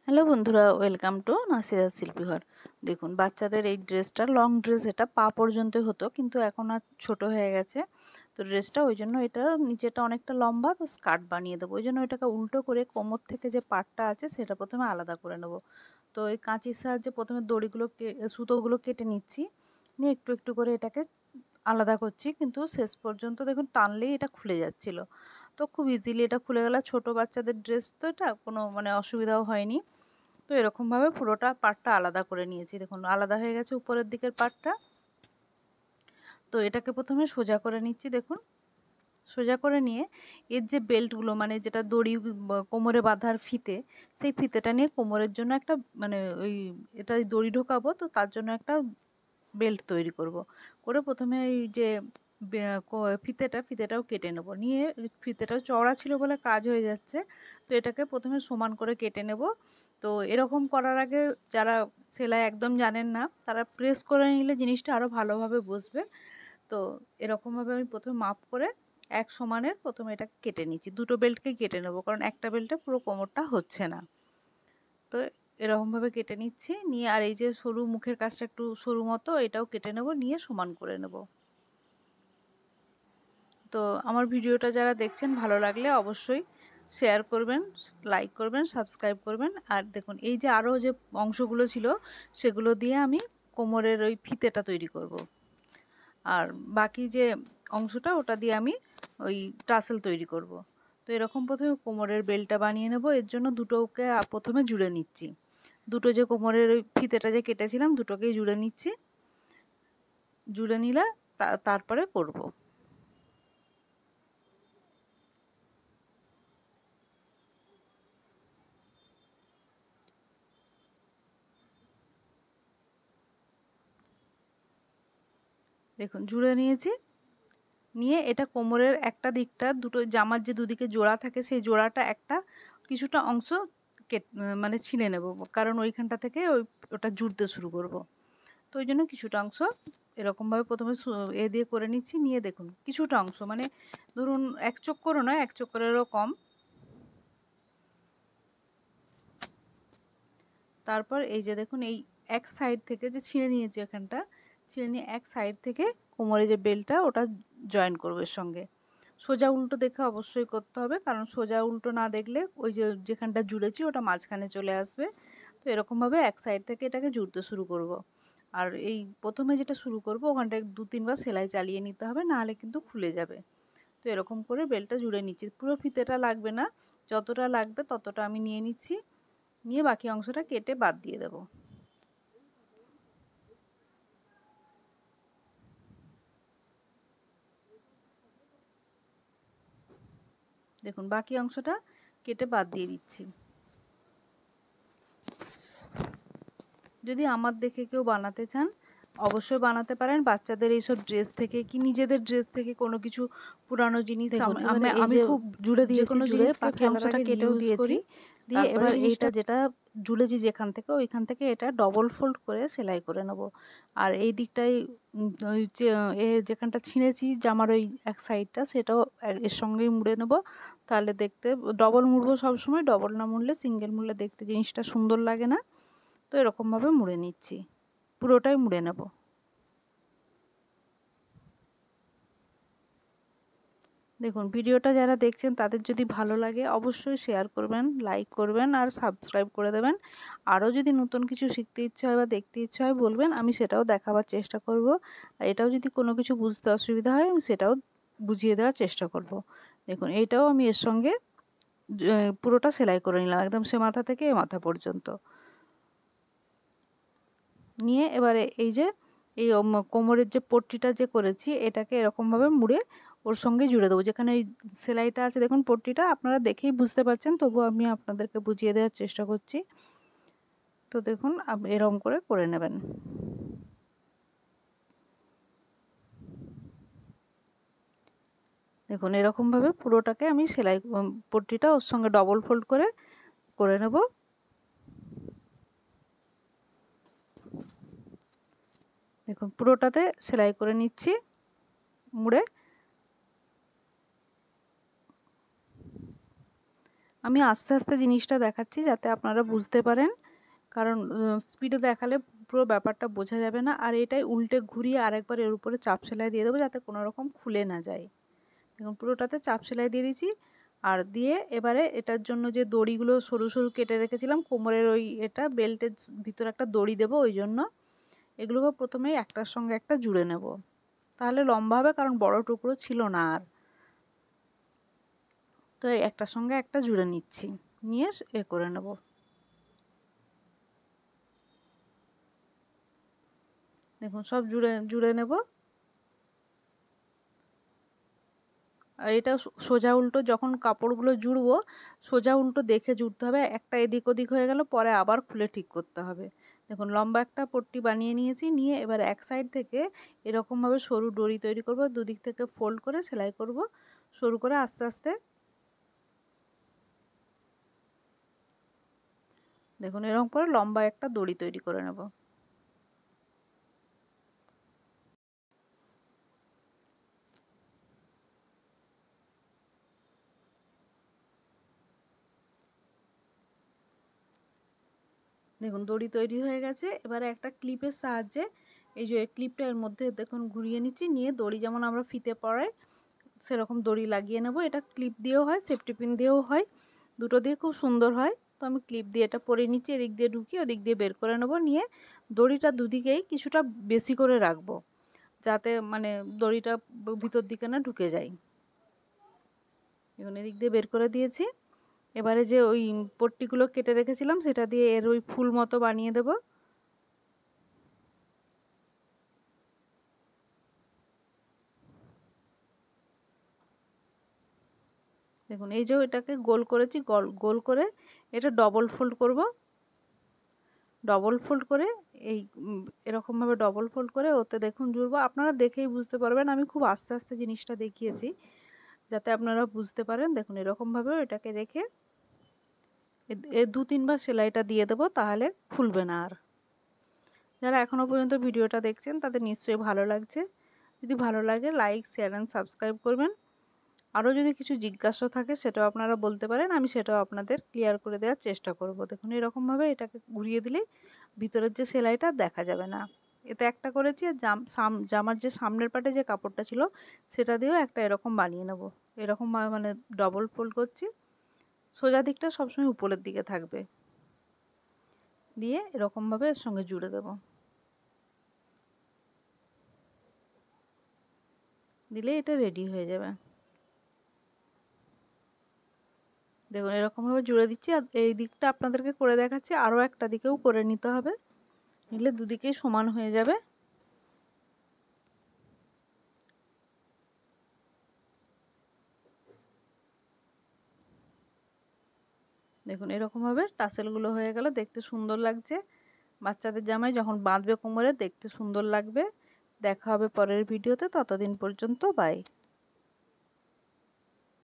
Hello বন্ধুরা, welcome to নাসিরাজ শিল্পী ঘর। দেখুন, বাচ্চাদের এই ড্রেসটা লং ড্রেস, এটা পা পর্যন্ত হতো, কিন্তু এখন আর ছোট হয়ে গেছে। তো ড্রেসটা ওই জন্য এটা নিচেটা অনেকটা লম্বা, তো স্কার্ট বানিয়ে দেবো। ওই জন্য এটাকে উল্টো করে কোমর থেকে যে পাটটা আছে সেটা প্রথমে আলাদা করে নেব। তো এই কাঁচির সাহায্যে প্রথমে দড়িগুলো সুতোগুলো কেটে নিচ্ছি, নিয়ে একটু একটু করে এটাকে আলাদা করছি। কিন্তু শেষ পর্যন্ত দেখুন টানলেই এটা খুলে যাচ্ছিল। তো খুব ইজিলি এটা খুলে গেল। ছোট বাচ্চাদের ড্রেস তো এটা কোনো অসুবিধাও হয়নি। তো এরকমভাবে পুরোটা পার্টটা আলাদা করে নিয়েছি। দেখুন আলাদা হয়ে গেছে উপরের দিকের পার্টটা। তো এটাকে প্রথমে সোজা করে নিচ্ছি। দেখুন সোজা করে নিয়ে এর যে বেল্টগুলো, যেটা দড়ি কোমরে বাঁধার ফিতে, সেই ফিতেটা নিয়ে কোমরের জন্য একটা ওই এটা দড়ি ঢোকাবো, তো তার জন্য একটা বেল্ট তৈরি করব। করে প্রথমে এই যে ফিতেটাও কেটে নেব। নিয়ে ফিতেটাও চওড়া ছিল বলে কাজ হয়ে যাচ্ছে। তো এটাকে প্রথমে সমান করে কেটে নেব। তো এরকম করার আগে যারা সেলাই একদম জানেন না, তারা প্রেস করে নিলে জিনিসটা আরও ভালোভাবে বসবে। তো এরকমভাবে আমি প্রথমে মাপ করে এক সমানের প্রথমে এটা কেটে নিচ্ছি। দুটো বেল্টকে কেটে নেব, কারণ একটা বেল্টে পুরো কোমরটা হচ্ছে না। তো এরকমভাবে কেটে নিচ্ছি। নিয়ে আর এই যে সরু মুখের কাজটা একটু সরু মতো, এটাও কেটে নেব, নিয়ে সমান করে নেব। তো আমার ভিডিওটা যারা দেখছেন, ভালো লাগলে অবশ্যই শেয়ার করবেন, লাইক করবেন, সাবস্ক্রাইব করবেন। আর দেখুন এই যে আরও যে অংশগুলো ছিল, সেগুলো দিয়ে আমি কোমরের ওই ফিতেটা তৈরি করব। আর বাকি যে অংশটা, ওটা দিয়ে আমি ওই টাসেল তৈরি করব। তো এরকম প্রথমে কোমরের বেল্টটা বানিয়ে নেব। এর জন্য দুটোকে প্রথমে জুড়ে নিচ্ছি। দুটো যে কোমরের ওই ফিতেটা যে কেটেছিলাম, দুটোকেই জুড়ে নিচ্ছি। জুড়ে নিলে তারপরে করব। দেখুন জুড়ে নিয়েছি। নিয়ে এটা কোমরের একটা দিকটা, দুটো জামার যে দুদিকে জোড়া থাকে, সেই জোড়াটা একটা কিছুটা অংশ ছিঁড়ে নেব, কারণ ওইখানটা থেকে ওটা জুড়তে শুরু করব। তো ওই জন্য কিছুটা অংশ এরকমভাবে প্রথমে এ দিয়ে করে নিচ্ছি। নিয়ে দেখুন কিছুটা অংশ, ধরুন 1 চক্করও নয়, 1 চক্করেরও কম। তারপর এই যে দেখুন, এই এক সাইড থেকে যে ছিঁড়ে নিয়েছি, এখানটা ছিঁড়ে নিয়ে এক সাইড থেকে কোমরে যে বেল্টটা, ওটা জয়েন করবো এর সঙ্গে। সোজা উল্টো দেখে অবশ্যই করতে হবে, কারণ সোজা উল্টো না দেখলে ওই যে যেখানটা জুড়েছি ওটা মাঝখানে চলে আসবে। তো এরকমভাবে এক সাইড থেকে এটাকে জুড়তে শুরু করব। আর এই প্রথমে যেটা শুরু করব, ওখানটা 2-3 বার সেলাই চালিয়ে নিতে হবে, নাহলে কিন্তু খুলে যাবে। তো এরকম করে বেল্টটা জুড়ে নিচ্ছি। পুরো ফিতেটা লাগবে না, যতটা লাগবে ততটা আমি নিয়ে নিচ্ছি। নিয়ে বাকি অংশটা কেটে বাদ দিয়ে দেব। দেখুন বাকি অংশটা কেটে বাদ দিয়ে দিচ্ছি। যদি আমার দেখে কেউ বানাতে চান, অবশ্যই বানাতে পারেন। বাচ্চাদের এইসব ড্রেস থেকে কি নিজেদের ড্রেস থেকে কোনো কিছু পুরানো জিনিস, দেখুন আমি এবারে এই আমি যে খুব জুড়ে যে দিয়েছি, কোনো জুড়ে জিনিসকে বাকি ফেলার অংশটা আগে কেটেও রিউজ দিয়েছি। করি। দিয়ে তারপরে এবার এইটা জিনিসটা যেটা জুড়েছি যেখান থেকে, ওইখান থেকে এটা ডবল ফোল্ড করে সেলাই করে নেব। আর এই দিকটাই ওই যে যেখানটা ছিঁড়েছি জামার ওই এক সাইডটা, সেটাও এর সঙ্গেই মুড়ে নেব। তাহলে দেখতে ডবল মুড়বো সবসময়, ডবল না মুড়লে, সিঙ্গেল মুড়লে দেখতে জিনিসটা সুন্দর লাগে না। তো এরকমভাবে মুড়ে নিচ্ছি, পুরোটাই মুড়ে নেব। দেখুন ভিডিওটা যারা দেখছেন, তাদের যদি ভালো লাগে অবশ্যই শেয়ার করবেন, লাইক করবেন আর সাবস্ক্রাইব করে দেবেন। আরও যদি নতুন কিছু শিখতে ইচ্ছে হয় বা দেখতে ইচ্ছে হয় বলবেন, আমি সেটাও দেখাবার চেষ্টা করব। আর এটাও যদি কোনো কিছু বুঝতে অসুবিধা হয়, আমি সেটাও বুঝিয়ে দেওয়ার চেষ্টা করব। দেখুন এইটাও আমি এর সঙ্গে পুরোটা সেলাই করে নিলাম, একদম সে মাথা থেকে এ মাথা পর্যন্ত। নিয়ে এবারে এই যে এই কোমরের যে পট্টিটা যে করেছি, এটাকে এরকমভাবে মুড়ে ওর সঙ্গে জুড়ে দেবো। যেখানে ওই সেলাইটা আছে দেখুন, পট্টিটা আপনারা দেখেই বুঝতে পারছেন, তবুও আমি আপনাদেরকে বুঝিয়ে দেওয়ার চেষ্টা করছি। তো দেখুন এরকম করে নেবেন। দেখুন এরকমভাবে পুরোটাকে আমি সেলাই পট্টিটা ওর সঙ্গে ডবল ফোল্ড করে নেব। দেখুন পুরোটাতে সেলাই করে নিচ্ছি মুড়ে। আমি আস্তে আস্তে জিনিসটা দেখাচ্ছি যাতে আপনারা বুঝতে পারেন, কারণ স্পিডে দেখালে পুরো ব্যাপারটা বোঝা যাবে না। আর এটাই উল্টে ঘুরিয়ে আরেকবার এর উপরে চাপ সেলাই দিয়ে দেবো যাতে কোনো রকম খুলে না যায়। দেখুন পুরোটাতে চাপ সেলাই দিয়ে দিয়েছি। আর দিয়ে এবারে এটার জন্য যে দড়িগুলো সরু সরু কেটে রেখেছিলাম কোমরের ওই এটা বেল্টের ভিতরে একটা দড়ি দেবো, ওই জন্য এগুলোকে প্রথমেই একটার সঙ্গে একটা জুড়ে নেব, তাহলে লম্বা হবে, কারণ বড় টুকরো ছিল না আর। তো একটার সঙ্গে একটা জুড়ে নিচ্ছি, নিয়ে এ করে নেব। দেখুন সব জুড়ে জুড়ে নেব। আর এটা সোজা উল্টো যখন কাপড়গুলো জুড়বো সোজা উল্টো দেখে জুড়তে হবে, একটা এদিক ওদিক হয়ে গেল পরে আবার খুলে ঠিক করতে হবে। দেখুন লম্বা একটা পট্টি বানিয়ে নিয়েছি, নিয়ে এবার এক সাইড থেকে এরকমভাবে সরু দড়ি তৈরি করব, দুদিক থেকে ফোল্ড করে সেলাই করব সরু করে আস্তে আস্তে। দেখুন এরকম করে লম্বা একটা দড়ি তৈরি করে নেব। দেখুন দড়ি তৈরি হয়ে গেছে। এবারে একটা ক্লিপের সাহায্যে এই যে ক্লিপটা এর মধ্যে দেখুন ঘুরিয়ে নিচ্ছি, নিয়ে দড়ি যেমন আমরা ফিতে পরাই সেরকম দড়ি লাগিয়ে নেব। এটা ক্লিপ দিয়েও হয়, সেফটি পিন দিয়েও হয়, দুটো দিয়ে খুব সুন্দর হয়। তো আমি ক্লিপ দিয়ে এটা পরে নিচ্ছি, এদিক দিয়ে ঢুকিয়ে ওদিক দিয়ে বের করে নেব। নিয়ে দড়িটা দুদিকেই কিছুটা বেশি করে রাখবো যাতে মানে দড়িটা ভিতর দিকে না ঢুকে যায়। এখন এদিক দিয়ে বের করে দিয়েছি। এবারে যে ওই পট্টিগুলো কেটে রেখেছিলাম সেটা দিয়ে এর ওই ফুল মতো বানিয়ে দেব। দেখুন এই যে এটাকে গোল করেছি, গোল করে এটা ডবল ফোল্ড করব। ডবল ফোল্ড করে এই এরকমভাবে ডবল ফোল্ড করে ওতে দেখুন জুড়বো। আপনারা দেখেই বুঝতে পারবেন, আমি খুব আস্তে আস্তে জিনিসটা দেখিয়েছি যাতে আপনারা বুঝতে পারেন। দেখুন এরকমভাবে এটাকে রেখে এর 2-3 বার সেলাইটা দিয়ে দেবো, তাহলে খুলবে না আর। যারা এখনও পর্যন্ত ভিডিওটা দেখছেন তাদের নিশ্চয়ই ভালো লাগছে। যদি ভালো লাগে লাইক শেয়ার অ্যান্ড সাবস্ক্রাইব করবেন। আরও যদি কিছু জিজ্ঞাসা থাকে সেটাও আপনারা বলতে পারেন, আমি সেটাও আপনাদের ক্লিয়ার করে দেওয়ার চেষ্টা করব। দেখুন এরকমভাবে এটাকে ঘুরিয়ে দিলে ভিতরের যে সেলাইটা দেখা যাবে না। এতে একটা করেছি, আর জামার যে সামনের পাটে যে কাপড়টা ছিল সেটা দিয়েও একটা এরকম বানিয়ে নেব। এরকম মানে ডবল ফোল্ড করছি, সোজা দিকটা সবসময় উপরের দিকে থাকবে, দিয়ে এরকমভাবে এর সঙ্গে জুড়ে দেব। দিলে এটা রেডি হয়ে যাবে। দেখুন এরকমভাবে জুড়ে দিচ্ছি, আর এই দিকটা আপনাদেরকে করে দেখাচ্ছি, আরও একটা দিকেও করে নিতে হবে, নিলে দুদিকেই সমান হয়ে যাবে। দেখুন এরকমভাবে টাসেলগুলো হয়ে গেল, দেখতে সুন্দর লাগছে। বাচ্চাদের জামায় যখন বাঁধবে কোমরে দেখতে সুন্দর লাগবে। দেখা হবে পরের ভিডিওতে, ততদিন পর্যন্ত বাই।